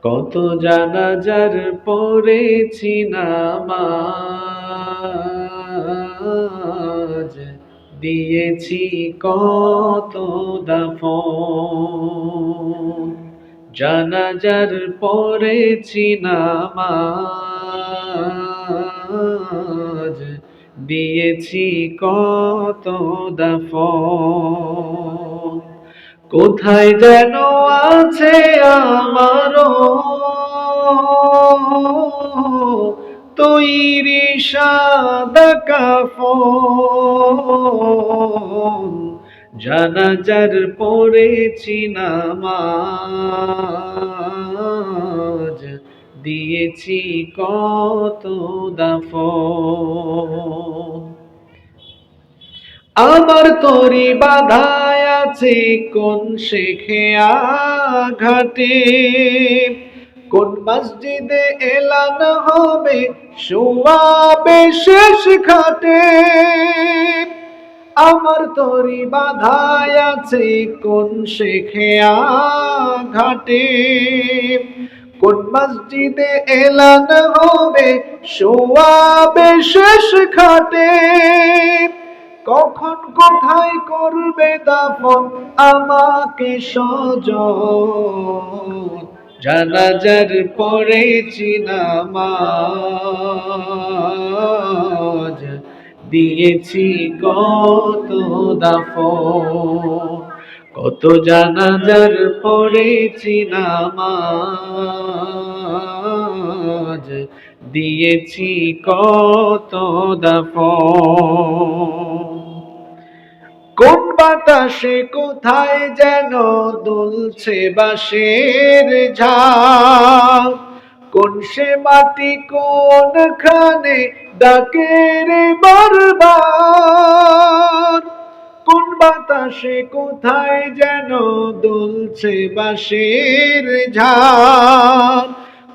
কত জানাজার পড়েছি নামাজ, দিয়েছি কত দাফন। জানাজার পড়েছি নামাজ, দিয়েছি কত দাফন। কোথায় যেন আছে আমারও তৈরি সাদা কাফন। জানাজার পড়েছি নামাজ, দিয়েছি কত দাফন। আমার তরি বাধায় আছে কোন শেখে ঘাটে, কোন মসজিদে এলান হবে শোয়াবে শেষ খাটে। আমার তরি বাধায় আছে কোন শেখে ঘাটে, কোন মসজিদে এলান হবে শোয়াবে শেষ খাটে। কখন কোথায় করবে দাফন আমাকে সজন। জানাজার পড়েছি নামাজ, দিয়েছি কত দাফন। কত জানাজার পড়েছি নামাজ, দিয়েছি কত দাফন। কোন বাতাসে কোথায় যেন দুলছে বাঁশের ঝাঁক, কোন সে মাটি কোনখানে ডাকে রে বারবার। কোন বাতাসে কোথায় যেন দুলছে বাঁশের ঝাঁক,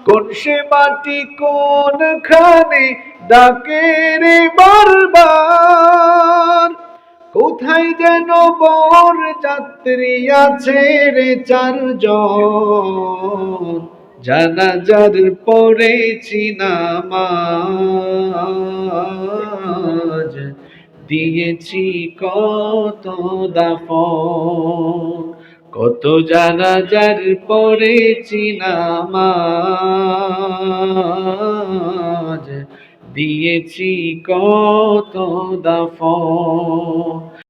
কোন সে মাটি কোনখানে ডাকে রে বারবার। কোথায় যেন বর যাত্রী আছে রে চারজন। জানাজার পড়েছি নামাজ, দিয়েছি কত দাফন। কত জানাজার পড়েছি নামাজ, দিয়েছি কত দাফন।